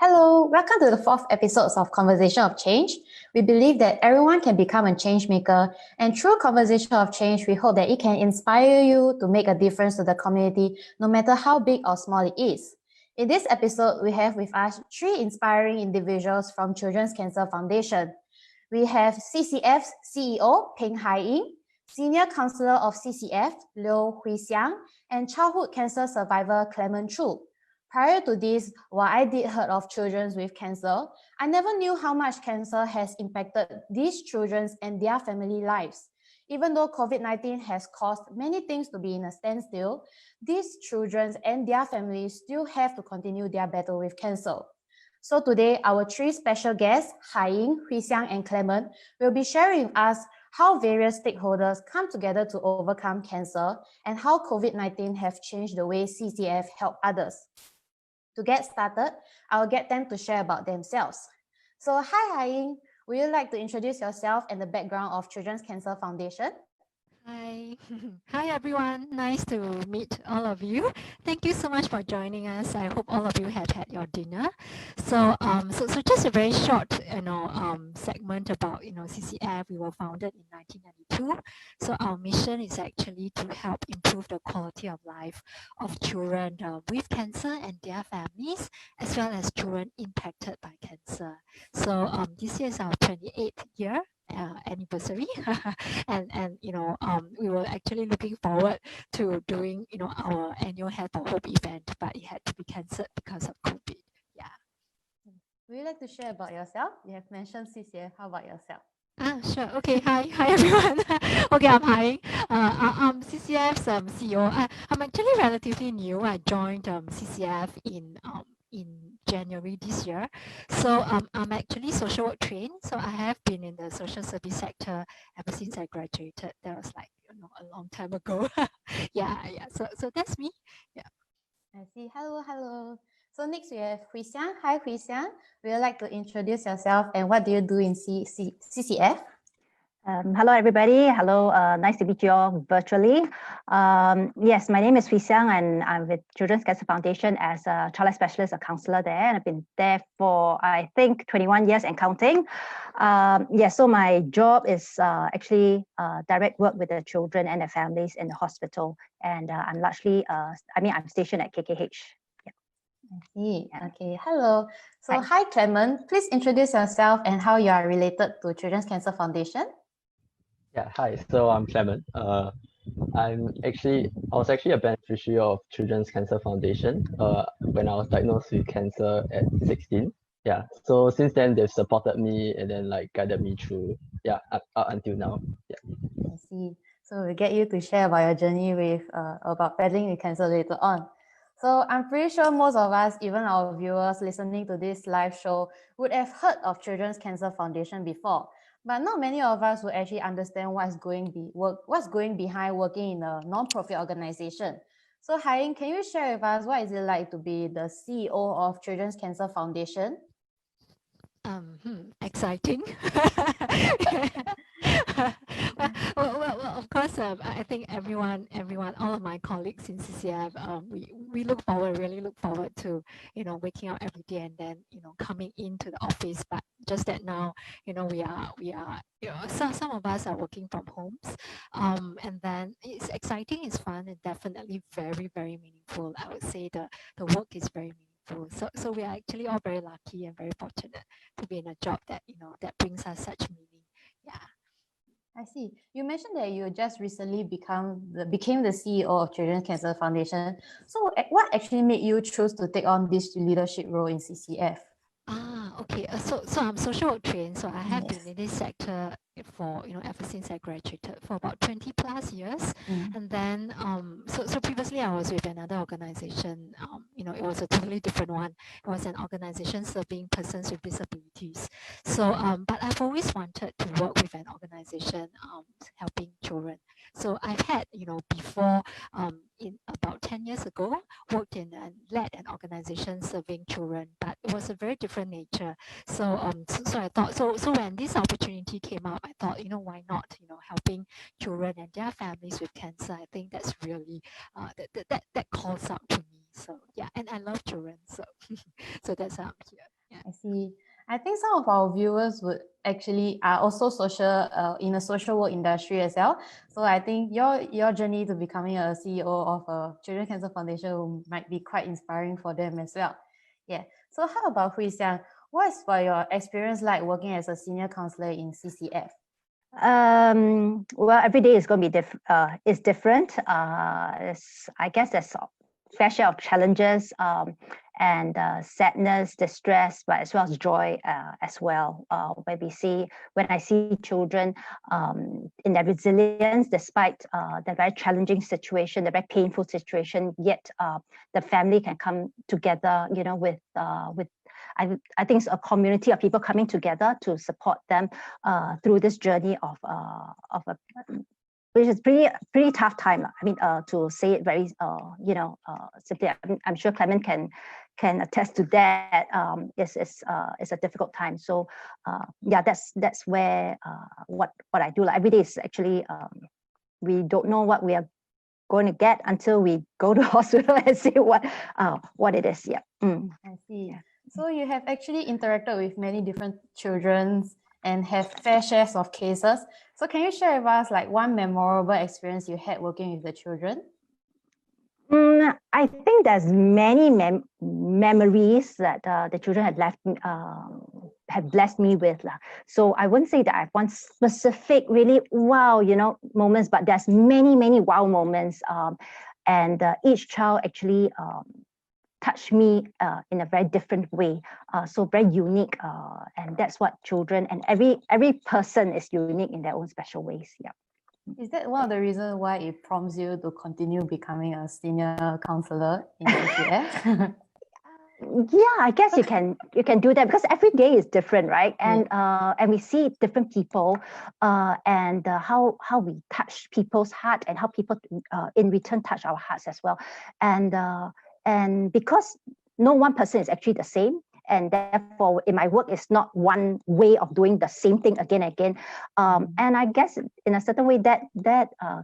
Hello, welcome to the fourth episode of Conversation of Change. We believe that everyone can become a change maker, and through Conversation of Change, we hope that it can inspire you to make a difference to the community, no matter how big or small it is. In this episode, we have with us three inspiring individuals from Children's Cancer Foundation. We have CCF CEO Peng Hai Ying, Senior Counsellor of CCF Liow, Hsiang, and childhood cancer survivor Clement Choo. Prior to this, while I did heard of children with cancer, I never knew how much cancer has impacted these children and their family lives. Even though COVID-19 has caused many things to be in a standstill, these children and their families still have to continue their battle with cancer. So today, our three special guests, Hai Ying, Hsiang, and Clement, will be sharing with us how various stakeholders come together to overcome cancer and how COVID-19 have changed the way CCF help others. To get started, I'll get them to share about themselves. So hi Hai Ying, would you like to introduce yourself and the background of Children's Cancer Foundation? Hi. Hi everyone, nice to meet all of you. Thank you so much for joining us. I hope all of you have had your dinner. So just a very short segment about CCF. We were founded in 1992. So our mission is actually to help improve the quality of life of children with cancer and their families, as well as children impacted by cancer. So this year is our 28th year anniversary and we were actually looking forward to doing our annual Health for Hope event, but it had to be cancelled because of COVID. Would you like to share about yourself? You have mentioned CCF. How about yourself? Sure. Okay. Hi everyone. Okay, I'm Hai. I'm CCF's CEO. I'm actually relatively new. I joined CCF in January this year. So I'm actually social work trained. So I have been in the social service sector ever since I graduated. That was like a long time ago. yeah. So that's me. Yeah. I see. Hello. So next we have Hsiang. Hi Hsiang. Would you like to introduce yourself and what do you do in CCF? Hello, everybody. Hello, nice to meet you all virtually. Yes, my name is Hsiang and I'm with Children's Cancer Foundation as a child life specialist, a counselor there. And I've been there for, I think, 21 years and counting. So my job is actually direct work with the children and their families in the hospital. And I'm largely, I'm stationed at KKH. I see. Okay. Hello. So hi Clement. Please introduce yourself and how you are related to Children's Cancer Foundation. Yeah, hi. So I'm Clement. I was actually a beneficiary of Children's Cancer Foundation when I was diagnosed with cancer at 16. Yeah. So since then they've supported me and then like guided me through up until now. Yeah. I see. So we'll get you to share about your journey with about battling with cancer later on. So I'm pretty sure most of us, even our viewers listening to this live show, would have heard of Children's Cancer Foundation before. But not many of us will actually understand what's going behind working in a non-profit organization. So Hai Ying, can you share with us what is it like to be the CEO of Children's Cancer Foundation? Exciting. well, of course, I think everyone, all of my colleagues in CCF, we really look forward to, waking up every day and then, coming into the office. But just that now, we are, some of us are working from homes, and then it's exciting, it's fun, and definitely very, very meaningful. I would say the work is very meaningful. So we are actually all very lucky and very fortunate to be in a job that that brings us such meaning. Yeah. I see. You mentioned that you just recently became the CEO of Children's Cancer Foundation. So what actually made you choose to take on this leadership role in CCF? Okay. So I'm social work trained. So I have been in this sector for ever since I graduated for about 20 plus years. And then so previously I was with another organization. It was a totally different one. It was an organization serving persons with disabilities. So but I've always wanted to work with an organization helping children. So I've had before in about 10 years ago worked in and led an organization serving children, but it was a very different nature. So I thought so when this opportunity came up, I thought why not helping children and their families with cancer. I think that's really that calls out to me. So yeah, and I love children, so so that's how I'm here. I see. I think some of our viewers would actually are also social in the social work industry as well. So I think your journey to becoming a CEO of a Children Cancer Foundation might be quite inspiring for them as well. Yeah. So how about Hsiang? What is for your experience like working as a senior counselor in CCF? Well, every day is going to be is different. I guess there's a fair share of challenges and sadness, distress, but as well as joy as well. When I see children in their resilience, despite the very challenging situation, the very painful situation, yet the family can come together, with I think it's a community of people coming together to support them through this journey of which is pretty tough time. I mean, to say it very simply, I'm sure Clement can attest to that. It's a difficult time. So yeah, that's where what I do. Like every day is actually we don't know what we are going to get until we go to hospital and see what it is. Yeah. I see. Yeah. So you have actually interacted with many different children and have fair shares of cases. So can you share with us like one memorable experience you had working with the children? I think there's many memories that the children have blessed me with. So I wouldn't say that I have one specific really wow, moments, but there's many wow moments. And each child actually touched me in a very different way, so very unique, and that's what children and every person is unique in their own special ways. Yeah. Is that one of the reasons why it prompts you to continue becoming a senior counselor in CCF? Yeah, I guess you can do that because every day is different, right? And we see different people, and how we touch people's heart and how people in return touch our hearts as well, and because no one person is actually the same, and therefore in my work it's not one way of doing the same thing again and again, and I guess in a certain way that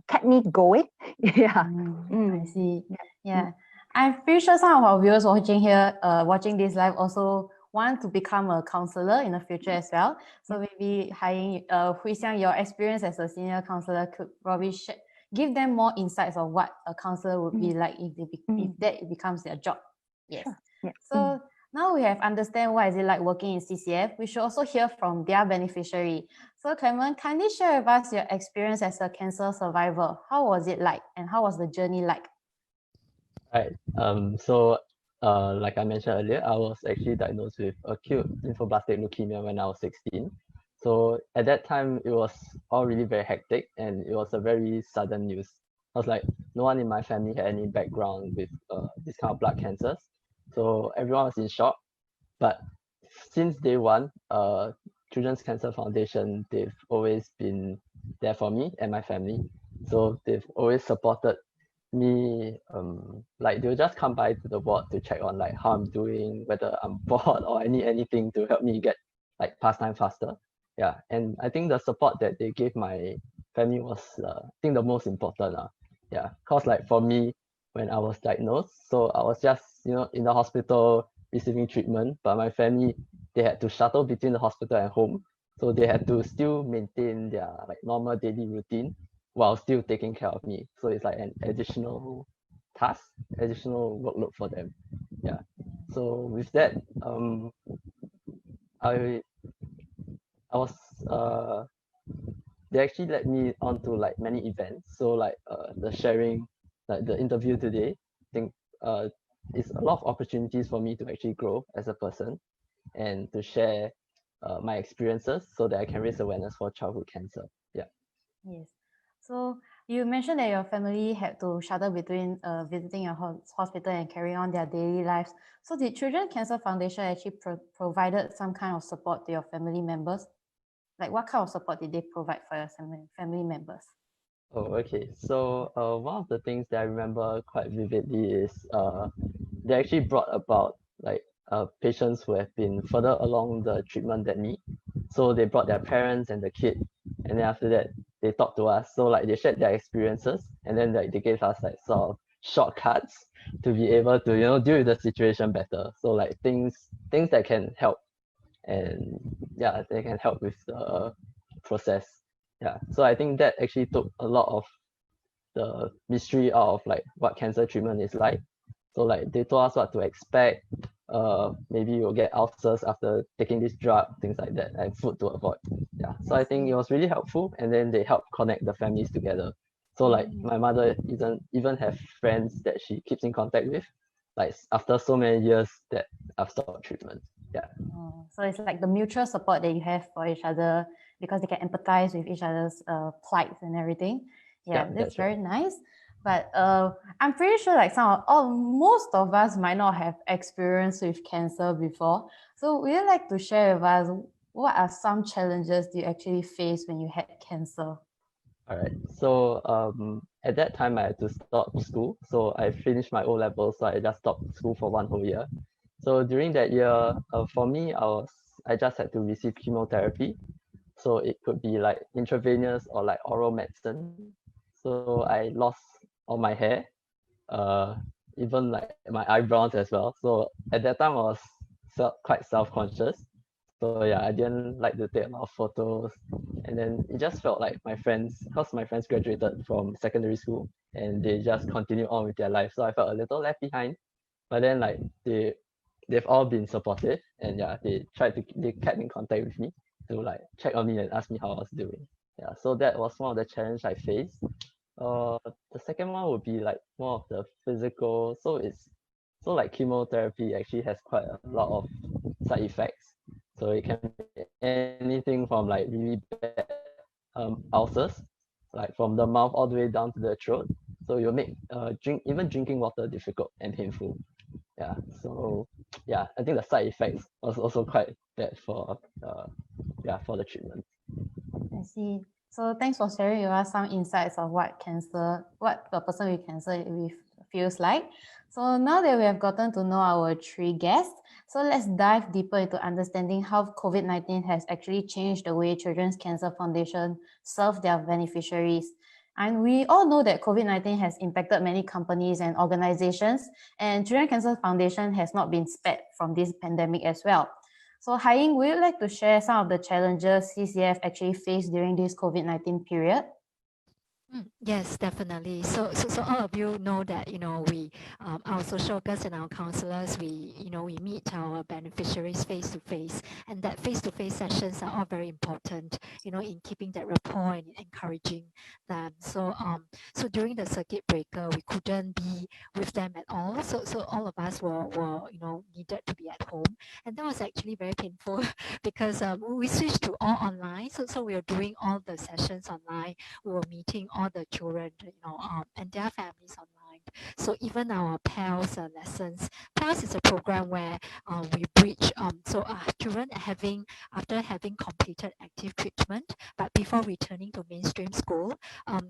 kept me going. Yeah. I see. Yeah. I'm pretty sure some of our viewers watching here, watching this live also want to become a counselor in the future as well. So maybe Hsiang, your experience as a senior counselor could probably give them more insights of what a counselor would be like if that becomes their job. Yes. Sure. Yeah. So now we have understand what is it like working in CCF. We should also hear from their beneficiary. So Clement, kindly share with us your experience as a cancer survivor. How was it like, and how was the journey like? Right. So like I mentioned earlier, I was actually diagnosed with acute lymphoblastic leukemia when I was 16. So at that time, it was all really very hectic, and it was a very sudden news. I was like, no one in my family had any background with this kind of blood cancers. So everyone was in shock. But since day one, Children's Cancer Foundation, they've always been there for me and my family. So they've always supported me, like they'll just come by to the ward to check on like how I'm doing, whether I'm bored or anything to help me get like past time faster. Yeah, and I think the support that they gave my family was I think the most important. Yeah, cause like for me, when I was diagnosed, so I was just in the hospital receiving treatment, but my family, they had to shuttle between the hospital and home, so they had to still maintain their like normal daily routine while still taking care of me. So it's like an additional task, additional workload for them. Yeah. So with that, I was they actually led me on to like many events. So like the sharing, like the interview today, I think it's a lot of opportunities for me to actually grow as a person and to share my experiences so that I can raise awareness for childhood cancer. Yeah. Yes. So you mentioned that your family had to shuttle between visiting a hospital and carrying on their daily lives. So the Children's Cancer Foundation actually provided some kind of support to your family members? Like what kind of support did they provide for your family members? Oh, okay. So one of the things that I remember quite vividly is they actually brought about like patients who have been further along the treatment than me. So they brought their parents and the kid, and then after that they talked to us. So like they shared their experiences, and then like they gave us like sort of shortcuts to be able to, you know, deal with the situation better. So like things that can help, and yeah, they can help with the process. Yeah, so I think that actually took a lot of the mystery out of like what cancer treatment is like. So like they told us what to expect. Maybe you'll get ulcers after taking this drug, things like that, and food to avoid. Yeah, so I think it was really helpful, and then they helped connect the families together. So like my mother even have friends that she keeps in contact with, like after so many years that I've stopped treatment. Yeah. Oh, so it's like the mutual support that you have for each other because they can empathize with each other's plights and everything. Yeah, that's very nice. But I'm pretty sure like most of us might not have experience with cancer before. So would you like to share with us what are some challenges you actually faced when you had cancer? All right. So at that time I had to stop school. So I finished my O levels, so I just stopped school for 1 whole year. So during that year, for me, I just had to receive chemotherapy. So it could be like intravenous or like oral medicine. So I lost all my hair, even like my eyebrows as well. So at that time I was quite self-conscious. So yeah, I didn't like to take a lot of photos. And then it just felt like my friends, because my friends graduated from secondary school and they just continue on with their life. So I felt a little left behind. But then like they've all been supportive, and yeah, they kept in contact with me to like check on me and ask me how I was doing. Yeah, so that was one of the challenges I faced. The second one would be like more of the physical. So like chemotherapy actually has quite a lot of side effects. So it can be anything from like really bad ulcers, like from the mouth all the way down to the throat. So you'll make even drinking water difficult and painful. Yeah, so yeah, I think the side effects was also quite bad for for the treatment. I see. So thanks for sharing with us some insights of what a person with cancer feels like. So now that we have gotten to know our three guests, so let's dive deeper into understanding how COVID-19 has actually changed the way Children's Cancer Foundation serve their beneficiaries. And we all know that COVID-19 has impacted many companies and organizations, and Children's Cancer Foundation has not been spared from this pandemic as well. So Hai Ying, would you like to share some of the challenges CCF actually faced during this COVID-19 period? Yes, definitely. So all of you know that, we, our social workers and our counselors, we meet our beneficiaries face to face, and that face to face sessions are all very important, in keeping that rapport and encouraging them. So during the circuit breaker, we couldn't be with them at all. So all of us were needed to be at home, and that was actually very painful because we switched to all online. So we were doing all the sessions online. We were meeting all the children, and their families online. So even our PALS lessons. PALS is a program where we bridge. Children after having completed active treatment, but before returning to mainstream school,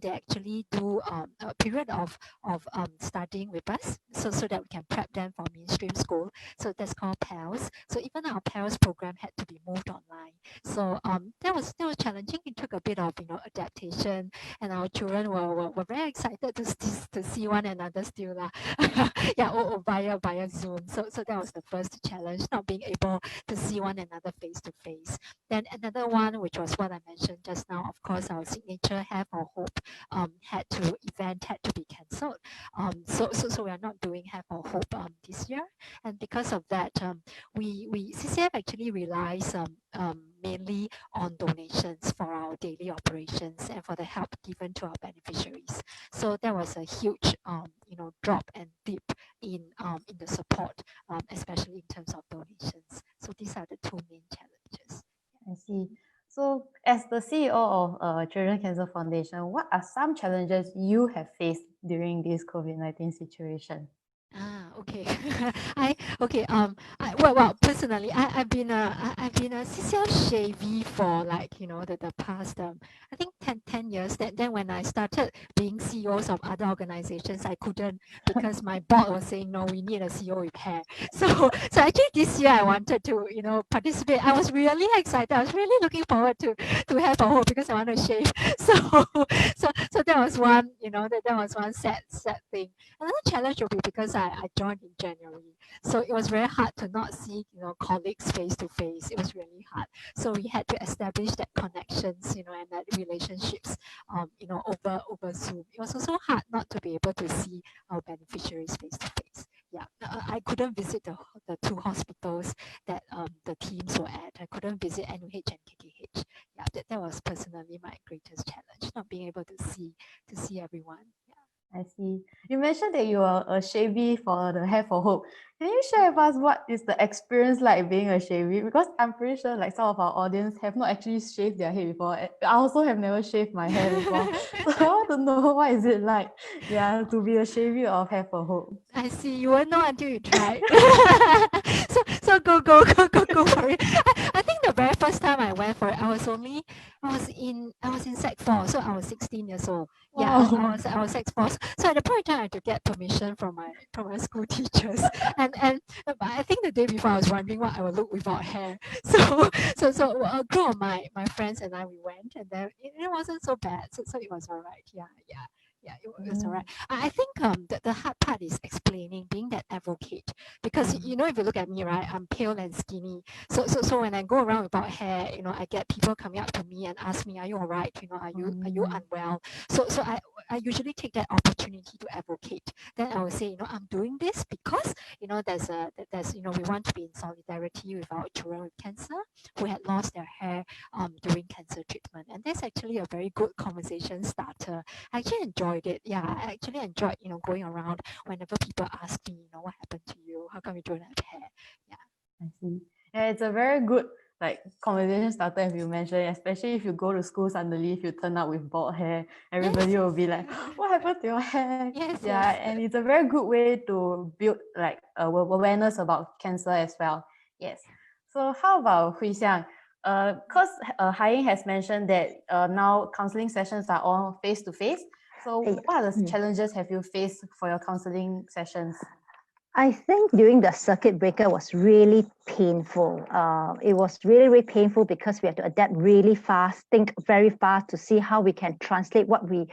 they actually do a period of studying with us, so that we can prep them for mainstream school. So that's called PALS. So even our PALS program had to be moved online. So that was challenging. It took a bit of adaptation, and our children were very excited to see one another still lah. Via Zoom. So that was the first challenge, not being able to see one another face to face. Then another one, which was what I mentioned just now, of course, our signature Have or Hope had to be cancelled. So we are not doing Have or Hope this year, and because of that, we CCF actually relies mainly on donations for our daily operations and for the help given to our beneficiaries. So there was a huge drop and dip in the support, especially in terms of donations. So these are the two main challenges. I see. So as the CEO of Children's Cancer Foundation, what are some challenges you have faced during this COVID-19 situation? Okay. well, personally, I've been a CCF shavee for like, the past, I think 10 years. Then when I started being CEOs of other organizations, I couldn't because my board was saying, no, we need a CEO with hair. So actually this year I wanted to, participate. I was really excited. I was really looking forward to hair for hope because I want to shave. So that was one, that was one sad thing. Another challenge will be because I joined in January. So it was very hard to not see, colleagues face to face. It was really hard. So we had to establish that connections, and that relationships, over Zoom. It was also hard not to be able to see our beneficiaries face to face. Yeah, I couldn't visit the two hospitals that the teams were at. I couldn't visit NUH and KKH. Yeah, that was personally my greatest challenge, not being able to see everyone. Yeah. I see. You mentioned that you are a shavee for the Hair for Hope. Can you share with us what is the experience like being a shavee? Because I'm pretty sure like some of our audience have not actually shaved their hair before. I also have never shaved my hair before. So I want to know what is it like, to be a shavee of Hair for Hope. I see. You won't know until you try. so go for it. I think the very first time I went for it, I was in Sec 4, so I was 16 years old. Yeah, Wow. I was Sec 4. So at the point in time, I had to get permission from my school teachers, and but I think the day before I was wondering what I would look without hair. So a group of my friends and I, we went, and then it wasn't so bad. So it was all right. Yeah, it was all right. I think the hard part is explaining, being that advocate, because if you look at me, right, I'm pale and skinny. So when I go around without hair, I get people coming up to me and ask me, "Are you all right? Are you unwell?" So I usually take that opportunity to advocate. Then I will say, I'm doing this because there's we want to be in solidarity with our children with cancer who had lost their hair during cancer treatment, and that's actually a very good conversation starter. I actually enjoyed it. Yeah, I actually enjoyed, going around whenever people ask me, what happened to you? How come you don't have hair? Yeah. I see. Yeah, it's a very good conversation starter, if you mentioned, especially if you go to school suddenly, if you turn up with bald hair, everybody will be like, what happened to your hair? Yes. And it's a very good way to build awareness about cancer as well. Yes. So how about Hsiang? Because Hai Ying has mentioned that now counseling sessions are all face-to-face. So what are the challenges have you faced for your counseling sessions? I think during the circuit breaker was really painful. It was really, really painful because we had to adapt really fast, think very fast to see how we can translate what we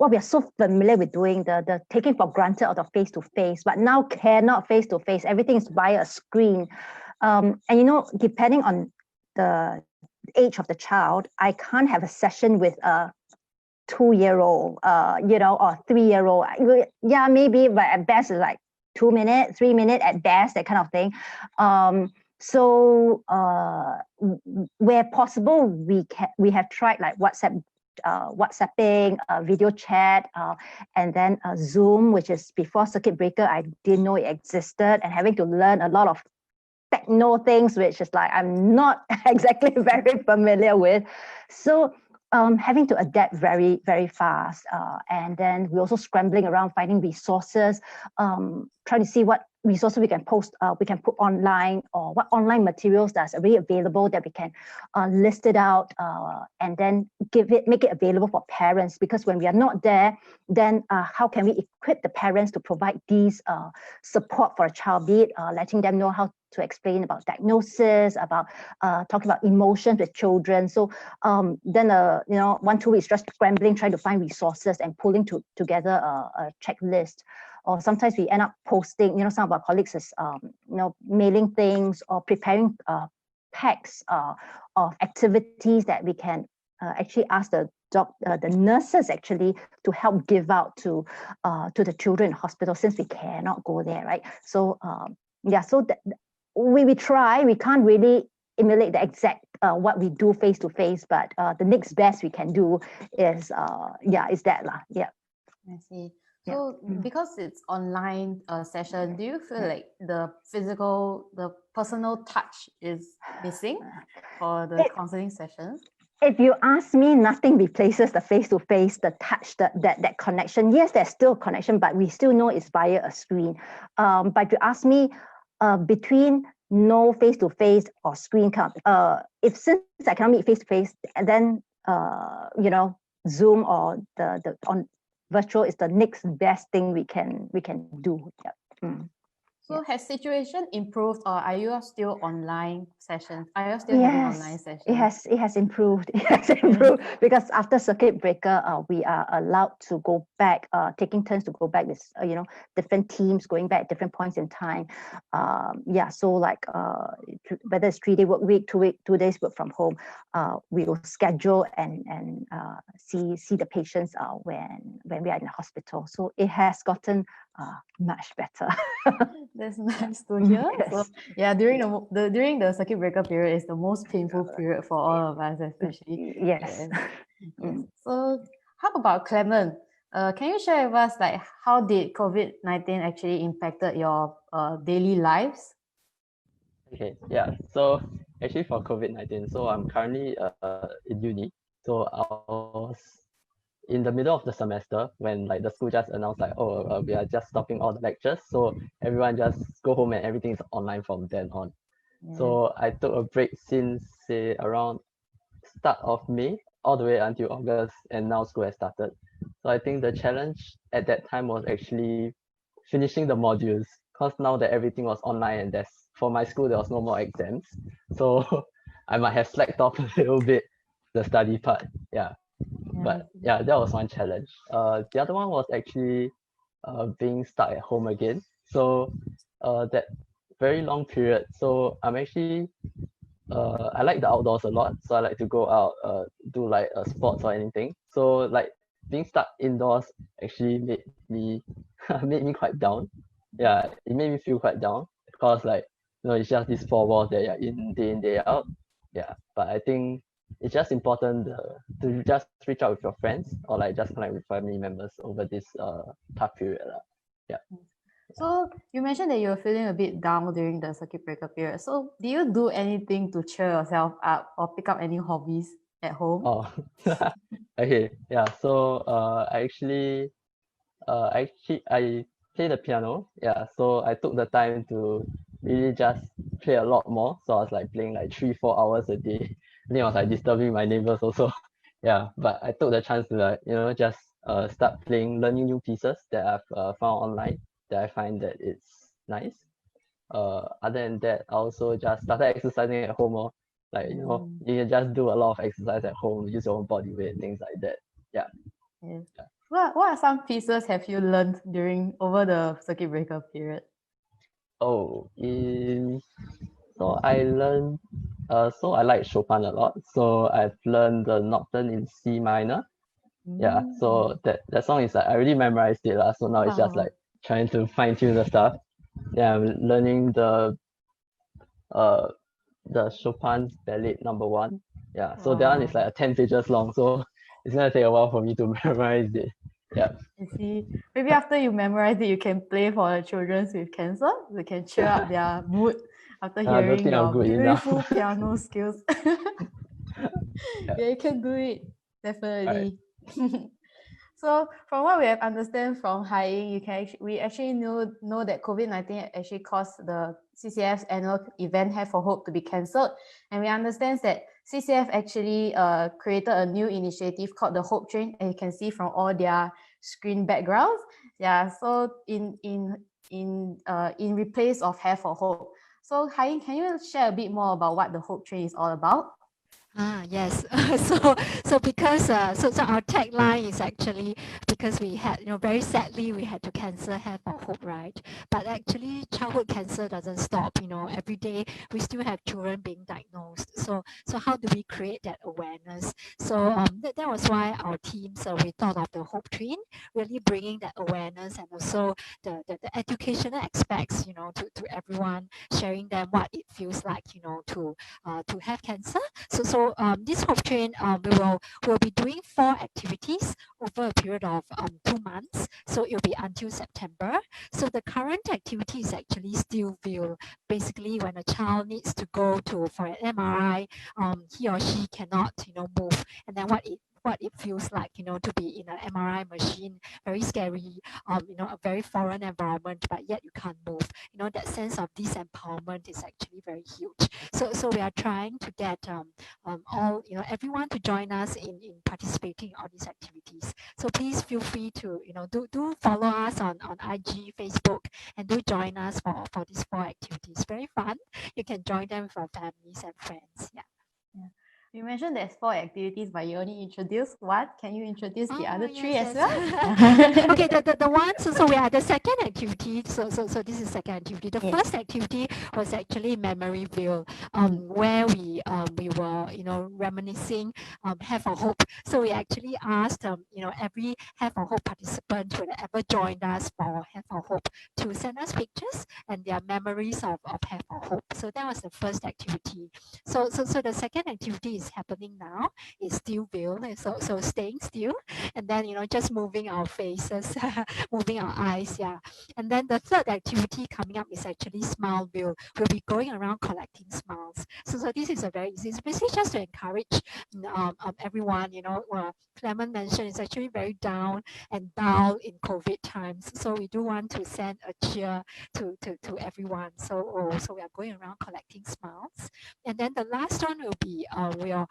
are so familiar with doing, the taking for granted of the face-to-face, but now cannot face-to-face. Everything is via a screen. And depending on the age of the child, I can't have a session with a 2-year-old, or 3-year-old. Yeah, maybe, but at best it's like 2 minutes, 3 minutes at best, that kind of thing. So where possible, we have tried like WhatsApping, video chat, and then Zoom, which is before circuit breaker, I didn't know it existed, and having to learn a lot of techno things, which is like I'm not exactly very familiar with. So having to adapt very, very fast. And then we're also scrambling around finding resources, trying to see what resources we can post, we can put online, or what online materials that's already available that we can list it out, and then make it available for parents. Because when we are not there, then how can we equip the parents to provide these support for a child, be it letting them know how to explain about diagnosis, about talking about emotions with children. So then 1-2 weeks just scrambling, trying to find resources and pulling together a checklist. Or sometimes we end up posting, some of our colleagues is mailing things or preparing packs of activities that we can actually ask the nurses actually to help give out to the children in hospital, since we cannot go there, right? So so that we try. We can't really emulate the exact what we do face to face, but the next best we can do is that lah. Yeah. I see. So because it's online session, do you feel like the personal touch is missing for the counseling sessions? If you ask me, nothing replaces the face-to-face, the touch, that connection. Yes, there's still a connection, but we still know it's via a screen. But if you ask me, between no face-to-face or screen count. If since I cannot meet face-to-face, then Zoom or the on virtual is the next best thing we can do. Yeah. So has situation improved, or are you still online sessions? Are you still having online sessions? It has improved. It has improved because after circuit breaker, we are allowed to go back, taking turns to go back with different teams going back at different points in time. So like whether it's 3-day work week, 2 days work from home, we will schedule and see the patients when we are in the hospital. So it has gotten much better. That's nice to hear. Yes. So yeah, during the circuit breaker period is the most painful period for all of us, especially. Yes. Yes. So how about Clement? Can you share with us like how did COVID-19 actually impacted your daily lives? Okay, yeah. So actually for COVID-19, so I'm currently in uni. So I was in the middle of the semester when like the school just announced like, we are just stopping all the lectures. So everyone just go home and everything is online from then on. So I took a break since say around start of May all the way until August, and now school has started. So I think the challenge at that time was actually finishing the modules, because now that everything was online and for my school there was no more exams. So I might have slacked off a little bit the study part. Yeah. But yeah, that was one challenge. The other one was actually being stuck at home again. So that very long period. So I'm actually I like the outdoors a lot. So I like to go out, do like sports or anything. So like being stuck indoors actually made me made me quite down. Yeah, it made me feel quite down because like it's just these four walls that you're in day out. Yeah, but I think it's just important to just reach out with your friends or like just connect with family members over this tough period. Yeah. So you mentioned that you were feeling a bit down during the circuit breaker period. So do you do anything to cheer yourself up or pick up any hobbies at home? Oh, okay. Yeah. So I play the piano. Yeah. So I took the time to really just play a lot more. So I was like playing like 3-4 hours a day. I think I was like disturbing my neighbors also. Yeah. But I took the chance to like just start learning new pieces that I've found online that I find that it's nice. Other than that, I also just started exercising at home. Like you can just do a lot of exercise at home, use your own body weight, things like that. Yeah. Yes. What are some pieces have you learned over the circuit breaker period? So I learned so I like Chopin a lot. So I've learned the Nocturne in C minor. Yeah. So that song is like I already memorized it lah. So now it's just like trying to fine tune the stuff. Yeah, I'm learning the Chopin's Ballet No. 1. Yeah. So that one is like 10 pages long. So it's gonna take a while for me to memorize it. Yeah. You see, maybe after you memorize it, you can play for the children with cancer. You can cheer up their mood after hearing your beautiful piano skills. Yeah, you can do it, definitely. Right. So from what we have understand from Hai Ying, we actually know that COVID-19 actually caused the CCF's annual event Have for Hope to be cancelled. And we understand that CCF actually created a new initiative called the Hope Train, and you can see from all their screen backgrounds. Yeah, so in replace of Have for Hope. So Hai Ying, can you share a bit more about what the Hope Train is all about? Yes. So because so our tagline is actually because we had very sadly we had to cancel Have for Hope, right? But actually childhood cancer doesn't stop. Every day we still have children being diagnosed. So how do we create that awareness? So that was why our team, so we thought of the Hope Train, really bringing that awareness and also the educational aspects, to everyone, sharing them what it feels like, to have cancer. So this Hope Train, we'll be doing 4 activities over a period of 2 months. So it'll be until September. So the current activity is actually still view. Basically, when a child needs to go for an MRI, he or she cannot, move. And then what what it feels like, to be in an MRI machine, very scary, a very foreign environment, but yet you can't move. That sense of disempowerment is actually very huge. So we are trying to get all, everyone to join us in participating in all these activities. So please feel free to, do follow us on IG, Facebook, and do join us for these 4 activities. Very fun. You can join them with our families and friends. Yeah. You mentioned there's 4 activities, but you only introduced one. Can you introduce the other 3 as yes. well? Okay, the one, so we had the second activity. So this is second activity. The first activity was actually memory wheel, where we were, reminiscing, Have a Hope. So we actually asked, every Have a Hope participant who had ever joined us for Have a Hope to send us pictures and their memories of Have a Hope. So that was the first activity. So the second activity is happening now. It's still wheel, so staying still, and then just moving our faces, moving our eyes, yeah. And then the third activity coming up is actually smile wheel. We'll be going around collecting smiles. So this is a very easy. It's basically just to encourage everyone. Clement mentioned it's actually very down and dull in COVID times. So we do want to send a cheer to everyone. So we are going around collecting smiles. And then the last one will be we'll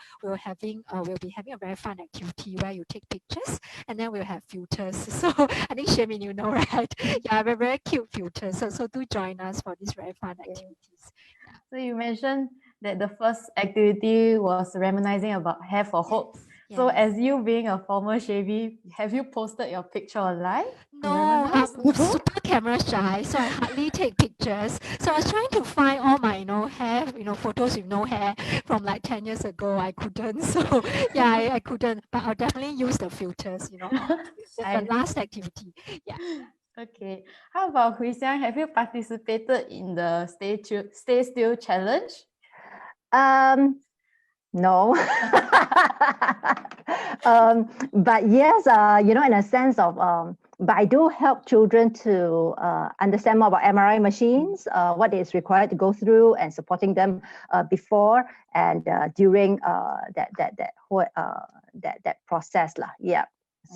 be having a very fun activity where you take pictures and then we'll have filters. So I think Xiamin, right? Yeah, we're very cute filters. So do join us for these very fun activities. Yeah. So you mentioned that the first activity was reminiscing about Have a Hope. Yes. So as you being a former Shavy, have you posted your picture online? No, I'm super camera shy, so I hardly take pictures. So I was trying to find all my, hair, photos with no hair from like 10 years ago. I couldn't. So yeah, I couldn't. But I'll definitely use the filters, the last activity. Yeah. Okay. How about Hsiang? Have you participated in the Stay Still challenge? No. But yes, in a sense of, but I do help children to understand more about MRI machines, what is required to go through, and supporting them before and during that whole that process lah. Yeah.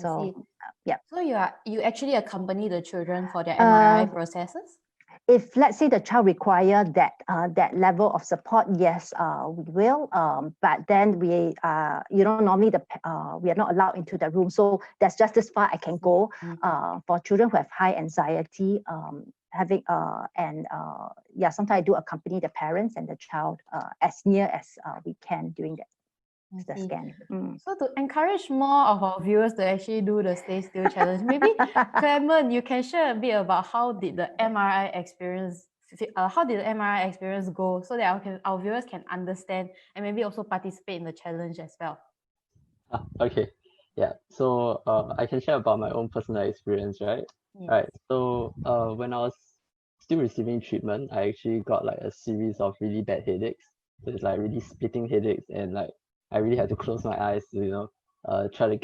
So yeah. So you actually accompany the children for their MRI processes? If let's say the child require that level of support, yes, we will. But then we, normally we are not allowed into the room, so that's just as far I can go. For children who have high anxiety, sometimes I do accompany the parents and the child as near as we can during the scan. So to encourage more of our viewers to actually do the Stay Still challenge, maybe Clement, you can share a bit about how did the MRI experience go, so that our viewers can understand and maybe also participate in the challenge as well. Okay, yeah. So I can share about my own personal experience, right? Yes. Right. So when I was still receiving treatment, I actually got like a series of really bad headaches. So it's like really splitting headaches, and like I really had to close my eyes to try to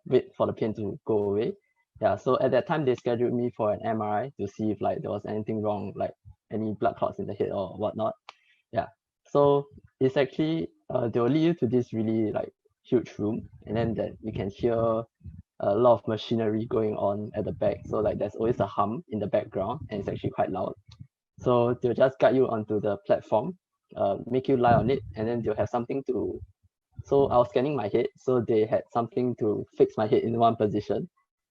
wait for the pain to go away. Yeah, so at that time they scheduled me for an MRI to see if like there was anything wrong, like any blood clots in the head or whatnot. Yeah, so it's actually they will lead you to this really like huge room, and then that you can hear a lot of machinery going on at the back. So like there's always a hum in the background, and it's actually quite loud. So they'll just guide you onto the platform, make you lie on it, and then they'll have something to. So I was scanning my head, so they had something to fix my head in one position,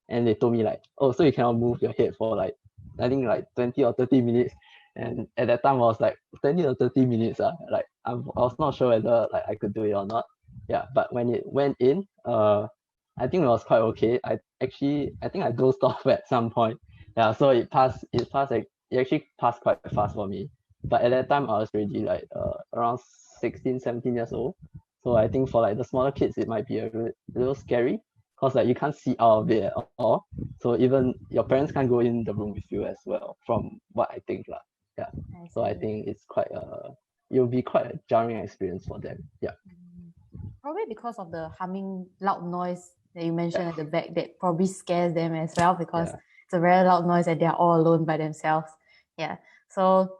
and they told me like, oh, so you cannot move your head for like, I think like 20 or 30 minutes. And at that time I was like 20 or 30 minutes. Like I was not sure whether like I could do it or not. Yeah, but when it went in, I think it was quite okay. I think I dozed off at some point. Yeah, so it actually passed quite fast for me. But at that time I was already like around 16, 17 years old. So I think for like the smaller kids it might be a little scary, because like you can't see out of it at all. So even your parents can't go in the room with you as well, from what I think lah. Yeah. So I think it's it'll be quite a jarring experience for them. Yeah. Probably because of the humming loud noise that you mentioned at the back, that probably scares them as well, because it's a very loud noise and they're all alone by themselves. Yeah. So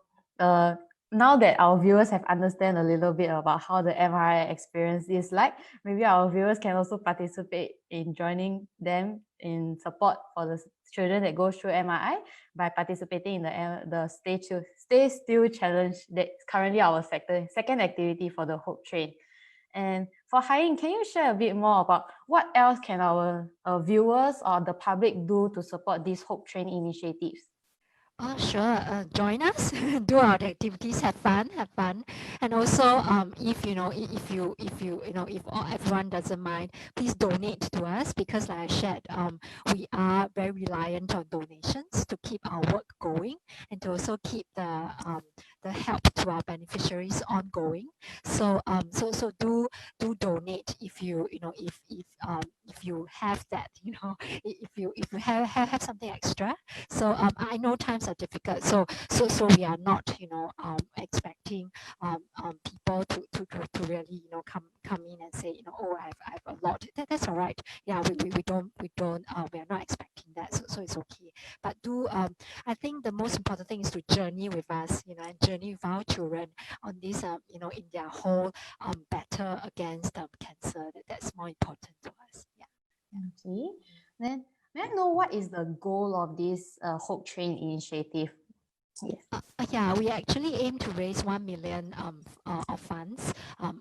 now that our viewers have understand a little bit about how the MRI experience is like, maybe our viewers can also participate in joining them in support for the children that go through MRI by participating in the Stay Still challenge that's currently our second activity for the Hope Train. And for Hai Ying, can you share a bit more about what else can our viewers or the public do to support these Hope Train initiatives? Oh, sure. Join us, do our activities, have fun, and also, if everyone doesn't mind, please donate to us because, like I shared, we are very reliant on donations to keep our work going and to also keep the help to our beneficiaries ongoing. So do donate if you have that, if you have something extra. So I know times are difficult, so we are not expecting people to really come in and say oh I have a lot. That's all right. Yeah, we don't we are not expecting that, so it's okay. But I think the most important thing is to journey with us, and journey with our children on this in their whole battle against cancer. That's more important to us. Yeah. Okay. Then may I know what is the goal of this Hope Train initiative? Yes. Yeah, we actually aim to raise 1 million of funds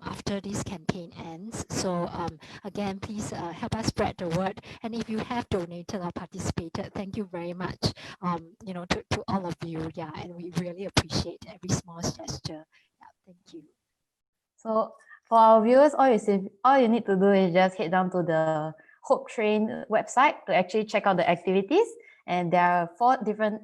after this campaign ends. So again, please help us spread the word. And if you have donated or participated, thank you very much. To all of you. Yeah, and we really appreciate every small gesture. Yeah, thank you. So for our viewers, all you need to do is just head down to the Hope Train website to actually check out the activities. And there are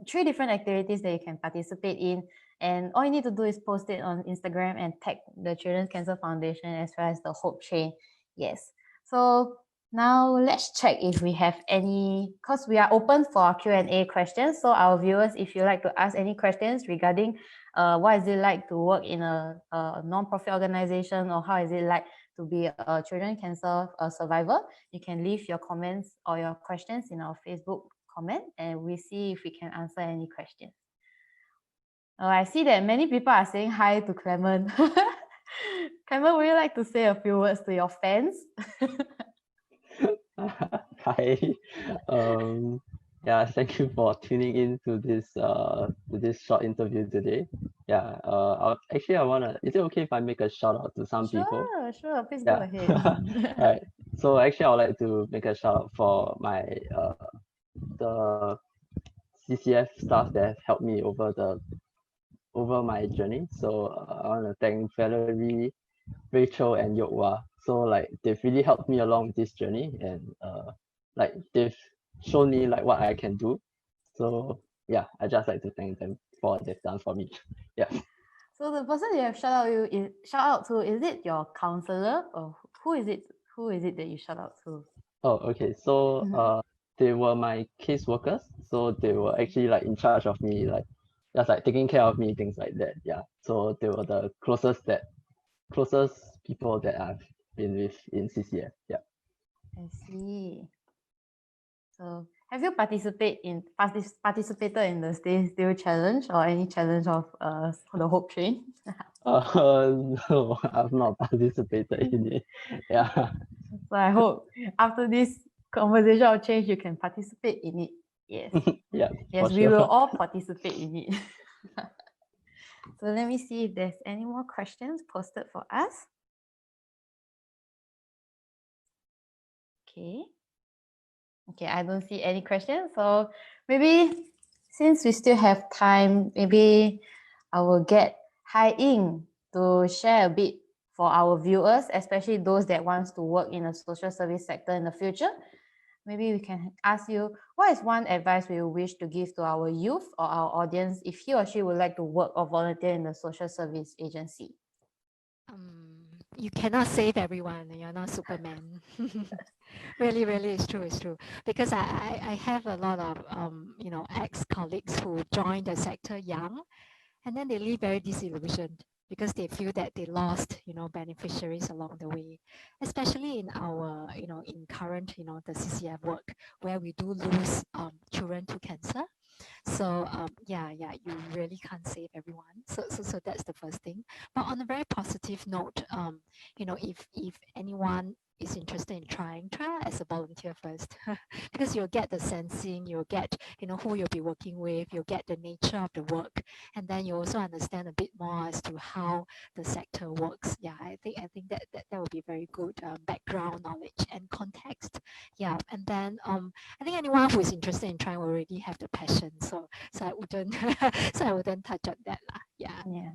three different activities that you can participate in. And all you need to do is post it on Instagram and tag the Children's Cancer Foundation as well as the Hope Train. Yes. So now let's check if we have any, because we are open for Q&A questions. So our viewers, if you like to ask any questions regarding what is it like to work in a non-profit organization, or how is it like to be a children cancer survivor, you can leave your comments or your questions in our Facebook comment, and we see if we can answer any questions. I see that many people are saying hi to Clement. Clement, would you like to say a few words to your fans? Hi. Yeah, thank you for tuning in to this short interview today. Yeah, I wanna. Is it okay if I make a shout out to some people? Sure, please Yeah. go ahead. Right. So actually, I would like to make a shout out for my the CCF staff that have helped me over my journey. So I want to thank Valerie, Rachel, and Yokwa. So like they've really helped me along this journey, and like they've shown me like what I can do. So yeah, I just like to thank them for what they've done for me. Yeah. So the person you have shout out to, is it your counselor, or who is it? Who is it that you shout out to? Oh, okay. So they were my case workers. So they were actually like in charge of me, like just like taking care of me, things like that. Yeah. So they were the closest people that I've been with in CCF. Yeah. I see. So have you participated in the Stay Still challenge or any challenge of the Hope Train? No, I've not participated in it. Yeah. So I hope after this conversation of change, you can participate in it. Yes. Yeah. Yes, we will all participate in it. So let me see if there's any more questions posted for us. Okay. Okay, I don't see any questions. So maybe since we still have time, maybe I will get Hai Ying to share a bit for our viewers, especially those that wants to work in the social service sector in the future. Maybe we can ask you, what is one advice we wish to give to our youth or our audience if he or she would like to work or volunteer in the social service agency? You cannot save everyone. You're not Superman. Really, it's true. Because I have a lot of ex-colleagues who joined the sector young, and then they leave very disillusioned because they feel that they lost beneficiaries along the way, especially in our in current the CCF work, where we do lose children to cancer. So you really can't save everyone. So that's the positive note, if anyone is interested in try as a volunteer first, because you'll get the sensing, you'll get who you'll be working with, you'll get the nature of the work, and then you also understand a bit more as to how the sector works. Yeah, I think that would be very good background knowledge and context. Yeah, and then I think anyone who is interested in trying will already have the passion, so I wouldn't I wouldn't touch on that lah. Yeah.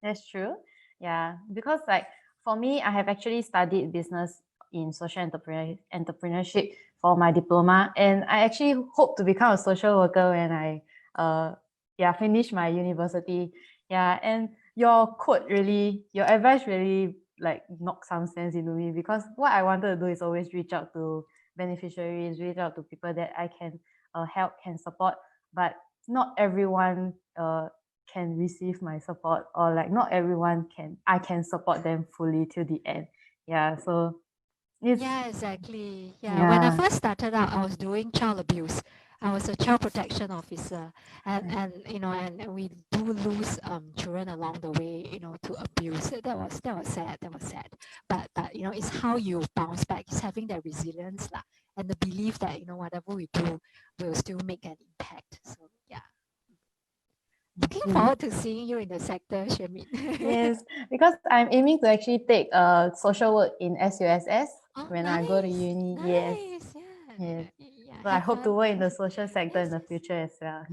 That's true. Yeah, because like for me, I have actually studied business in social entrepreneurship for my diploma, and I actually hope to become a social worker when I finish my university. Yeah, and your advice really like knocked some sense into me, because what I wanted to do is always reach out to beneficiaries, reach out to people that I can help, can support, but not everyone can receive my support, or like not everyone I can support them fully till the end. Yeah, so yeah, exactly. Yeah, when I first started out, I was doing child abuse. I was a child protection officer, and we do lose children along the way, to abuse. That was sad. That was sad. But it's how you bounce back. It's having that resilience lah, and the belief that whatever we do will still make an impact. So yeah. Looking forward to seeing you in the sector, Shermin. Yes, because I'm aiming to actually take social work in SUSS when I go to uni. Nice, yes. Yeah, So I hope to work in the social sector in the future as well.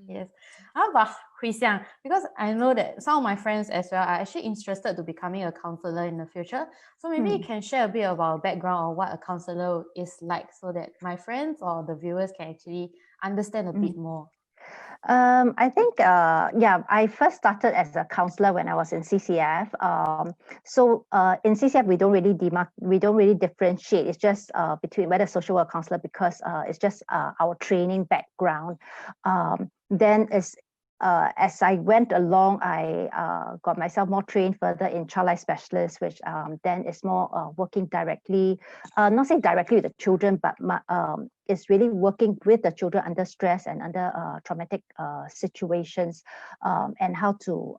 Yes. How about Hsiang? Because I know that some of my friends as well are actually interested to becoming a counselor in the future. So maybe you can share a bit about background on what a counselor is like, so that my friends or the viewers can actually understand a bit more. I think, I first started as a counselor when I was in CCF. So in CCF, we don't really differentiate. It's just between whether social work counselor, because it's just our training background. Then as I went along, I got myself more trained further in child life specialist, which then is more working directly, not saying directly with the children, but it's really working with the children under stress and under traumatic situations, and how to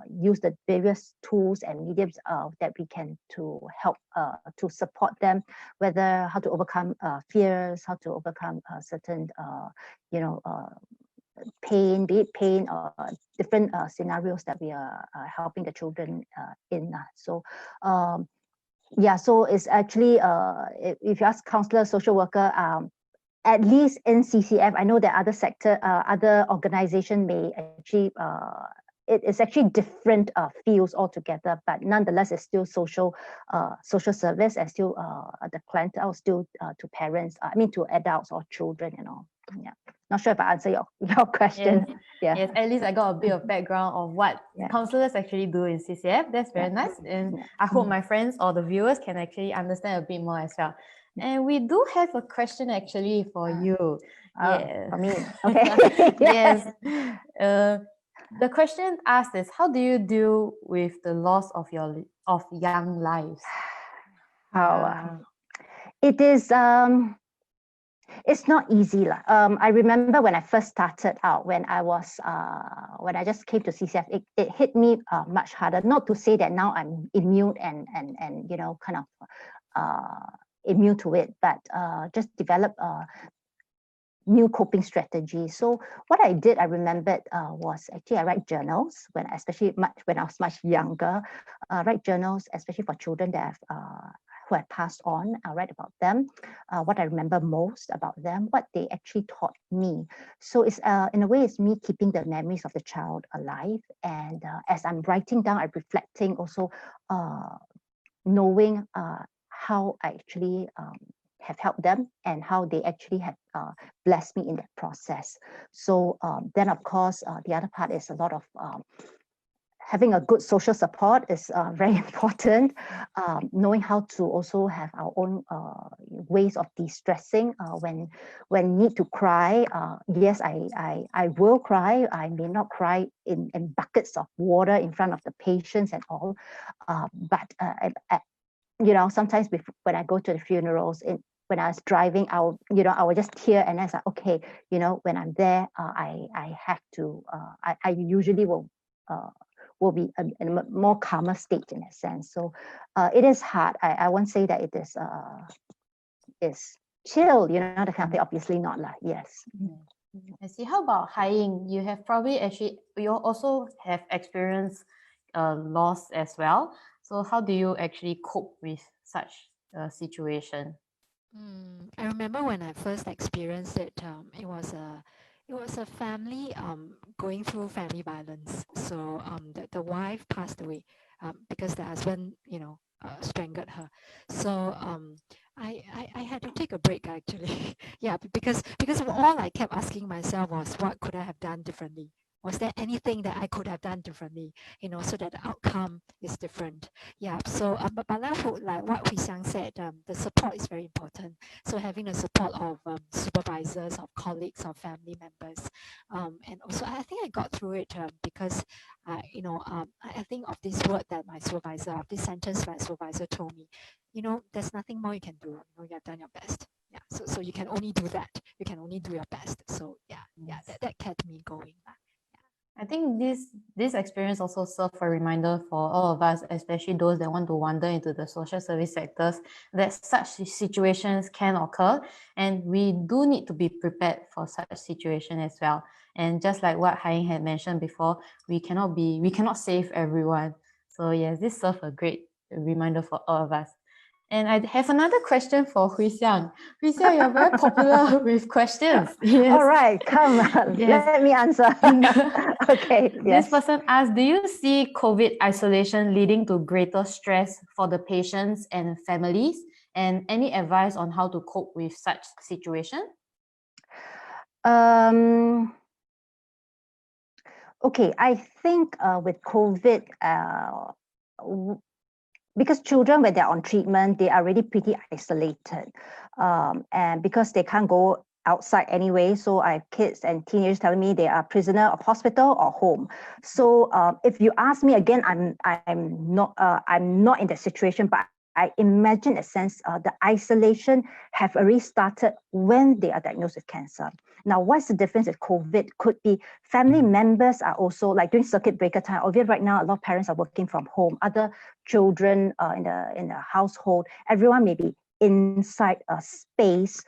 use the various tools and mediums that we can to help to support them, whether how to overcome fears, how to overcome certain, pain, be it pain or different scenarios that we are helping the children in. So so it's actually, if you ask counselor, social worker, at least in CCF, I know that other sector, other organization may actually, it is actually different fields altogether, but nonetheless, it's still social service, and still the clientele still to parents, to adults or children and all. Yeah, not sure if I answer your question. Yes, at least I got a bit of background of what counselors actually do in CCF. That's very nice, and I hope my friends or the viewers can actually understand a bit more as well. And we do have a question actually for you. For me, okay. Yes. The question asked is, how do you deal with the loss of young lives? It is it's not easy. I remember when I first started out, when I just came to CCF, it hit me much harder. Not to say that now I'm immune and kind of immune to it, but just develop new coping strategies. So what I did, I remembered, was actually I write journals when I was much younger. Write journals, especially for children that who had passed on. I write about them, what I remember most about them, what they actually taught me. So it's in a way, it's me keeping the memories of the child alive. And as I'm writing down, I'm reflecting also, knowing how I actually have helped them and how they actually have blessed me in that process. So then, of course, the other part is a lot of having a good social support is very important. Knowing how to also have our own ways of de-stressing when need to cry. Yes, I will cry. I may not cry in buckets of water in front of the patients and all, but sometimes when I go to the funerals, when I was driving, I would just tear, and I was like, okay, when I'm there, I have to. I usually will will be in a more calmer state in a sense. So it is hard. I won't say that it is chill, the kind of thing. Obviously not lah. Yes. I see. How about Hai Ying? You have you also have experienced loss as well. So how do you actually cope with such a situation? I remember when I first experienced it, it was a family going through family violence. So the wife passed away because the husband, strangled her. So I had to take a break actually. Yeah, because of all I kept asking myself was, what could I have done differently? Was there anything that I could have done differently, so that the outcome is different? Yeah. So, but like what Hsiang said, the support is very important. So having the support of supervisors, of colleagues, of family members, and also I think I got through it because, I think of this word that my supervisor, of this sentence my supervisor told me, there's nothing more you can do. You have done your best. Yeah. So you can only do that. You can only do your best. So yeah, that kept me going. I think this experience also served a reminder for all of us, especially those that want to wander into the social service sectors, that such situations can occur, and we do need to be prepared for such situation as well. And just like what Hai Ying had mentioned before, we cannot save everyone. So yes, this served a great reminder for all of us. And I have another question for Hsiang. Hsiang, you're very popular with questions. Yes. All right, come. Yes. Let me answer. Okay. Yes. This person asked, do you see COVID isolation leading to greater stress for the patients and families? And any advice on how to cope with such situation? Okay, I think with COVID, because children, when they're on treatment, they are already pretty isolated. And because they can't go outside anyway, so I have kids and teenagers telling me they are prisoner of hospital or home. So if you ask me again, I'm not in that situation, but I imagine a sense the isolation have already started when they are diagnosed with cancer. Now, what's the difference with COVID? Could be family members are also, like during circuit breaker time, obviously right now, a lot of parents are working from home, other children in the household, everyone may be inside a space.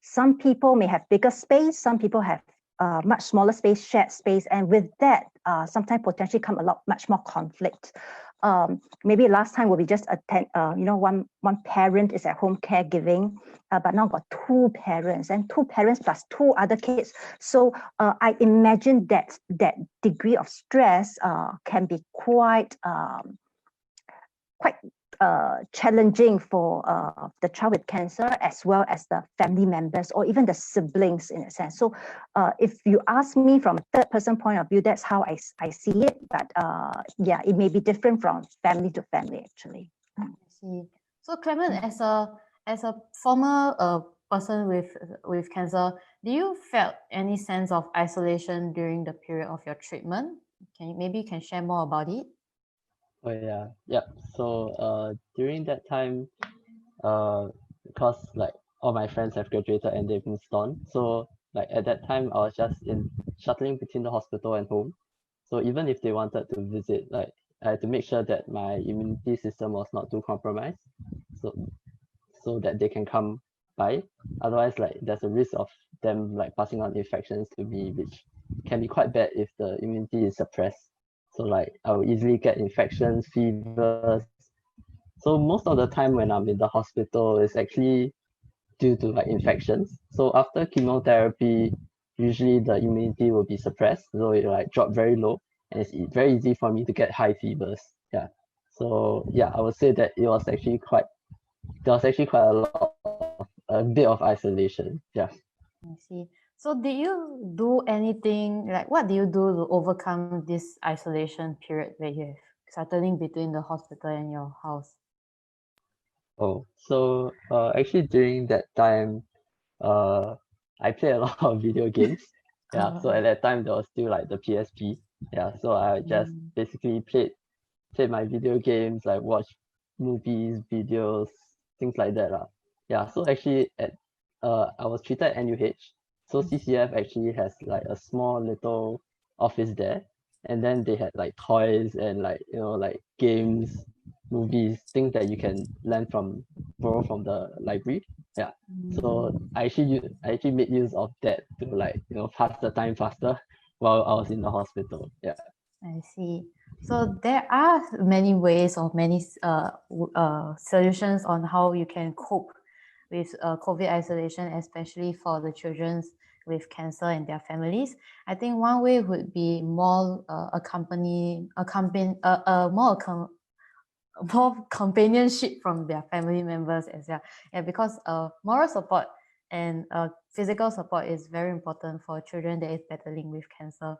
Some people may have bigger space, some people have much smaller space, shared space, and with that, sometimes potentially come much more conflict. Maybe last time will be just one parent is at home caregiving, but now got two parents plus two other kids. So I imagine that degree of stress can be quite challenging for the child with cancer, as well as the family members or even the siblings in a sense. So if you ask me from a third person point of view, that's how I see it. But yeah, it may be different from family to family actually. I see. So Clement, as a former person with cancer, do you felt any sense of isolation during the period of your treatment? Maybe you can share more about it? Oh yeah, yep. So during that time, because like all my friends have graduated and they've moved on, so like at that time I was just shuttling between the hospital and home. So even if they wanted to visit, like I had to make sure that my immunity system was not too compromised, so that they can come by. Otherwise, like there's a risk of them like passing on infections to me, which can be quite bad if the immunity is suppressed. So like I will easily get infections, fevers. So most of the time when I'm in the hospital, it's actually due to like infections. So after chemotherapy, usually the immunity will be suppressed, so it like drop very low, and it's very easy for me to get high fevers. Yeah. So yeah, I would say that there was actually quite a bit of isolation. Yeah. I see. So did you do anything, like what do you do to overcome this isolation period where you have settling between the hospital and your house? Oh, so actually during that time, I play a lot of video games. Yeah. So at that time there was still like the PSP. Yeah. So I just basically played my video games, like watch movies, videos, things like that. Yeah. So actually I was treated at NUH. So CCF actually has like a small little office there. and then they had like toys and like, you know, like games, movies, things that you can borrow from the library. Yeah. So I actually made use of that to, like, you know, pass the time faster while I was in the hospital. Yeah. I see. So there are many ways or many solutions on how you can cope with COVID isolation, especially for the children with cancer and their families. I think one way would be more more companionship from their family members as well. Yeah, because moral support and physical support is very important for children that is battling with cancer.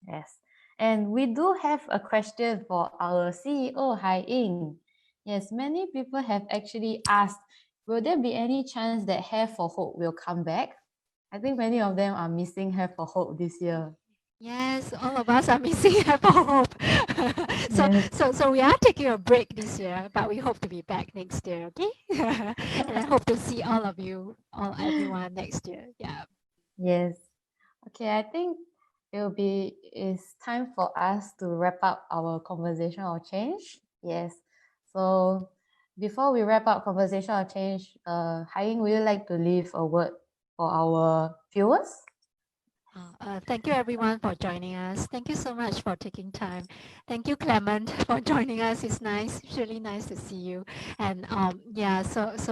Yes. And we do have a question for our CEO, Hai Ying. Yes, many people have actually asked, will there be any chance that Hair for Hope will come back? I think many of them are missing Hair for Hope this year. Yes, all of us are missing Hair for Hope. So we are taking a break this year, but we hope to be back next year, okay? And I hope to see all of you, everyone next year. Yeah. Yes. Okay, I think it's time for us to wrap up our conversation of change. Yes. So before we wrap up conversation of change, Hai Ying, would you like to leave a word for our viewers? Thank you everyone for joining us. Thank you so much for taking time. Thank you, Clement, for joining us. It's nice, it's really nice to see you. And yeah, just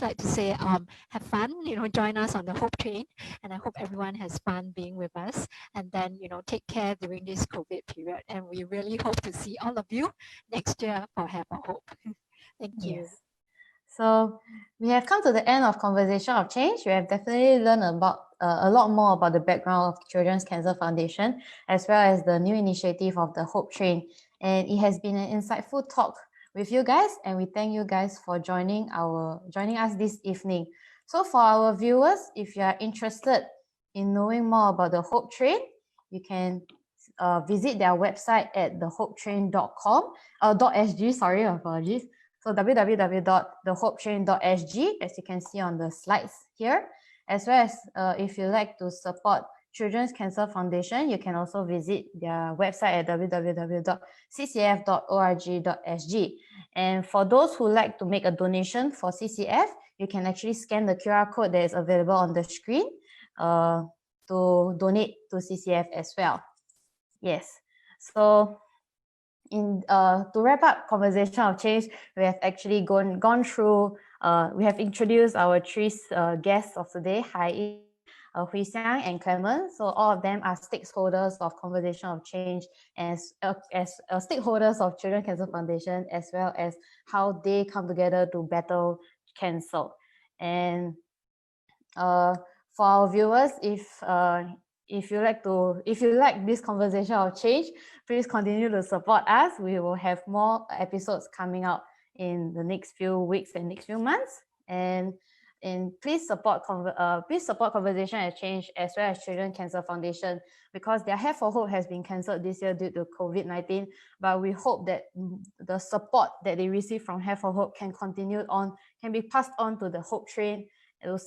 like to say, have fun, join us on the Hope Train. And I hope everyone has fun being with us. And then, take care during this COVID period. And we really hope to see all of you next year for Have a Hope. Thank you. Yes. So we have come to the end of Conversation of Change. We have definitely learned about a lot more about the background of Children's Cancer Foundation, as well as the new initiative of the Hope Train. And it has been an insightful talk with you guys, and we thank you guys for joining us this evening. So for our viewers, if you are interested in knowing more about the Hope Train, you can visit their website at thehopetrain.com, .sg, sorry, apologies. So www.thehopetrain.sg, as you can see on the slides here, as well as if you like to support Children's Cancer Foundation, you can also visit their website at www.ccf.org.sg. And for those who like to make a donation for CCF, you can actually scan the QR code that is available on the screen to donate to CCF as well. Yes. So to wrap up Conversation of Change, we have actually gone through, we have introduced our three guests of today, Hai Ying, Hsiang, and Clement. So all of them are stakeholders of Conversation of Change as stakeholders of Children's Cancer Foundation, as well as how they come together to battle cancer. And for our viewers, if you like this Conversation of Change, please continue to support us. We will have more episodes coming out in the next few weeks and next few months. And please support Conversation of Change as well as Children's Cancer Foundation, because their Hair for Hope has been cancelled this year due to COVID-19. But we hope that the support that they receive from Hair for Hope can be passed on to the Hope Train. It will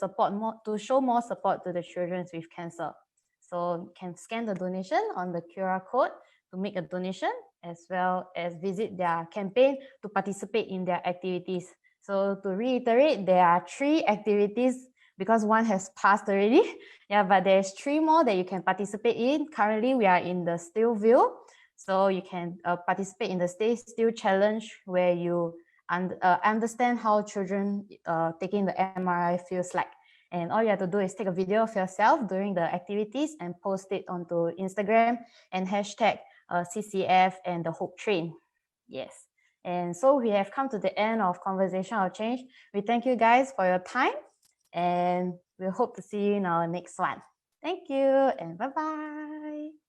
show more support to the children with cancer. So you can scan the donation on the QR code to make a donation, as well as visit their campaign to participate in their activities. So to reiterate, there are 3 activities because one has passed already. Yeah, but there's 3 more that you can participate in. Currently, we are in the still view. So you can participate in the Stay Still Challenge, where you understand how children taking the MRI feels like. And all you have to do is take a video of yourself during the activities and post it onto Instagram and hashtag CCF and the Hope Train. Yes. And so we have come to the end of Conversation of Change. We thank you guys for your time, and we hope to see you in our next one. Thank you and bye-bye.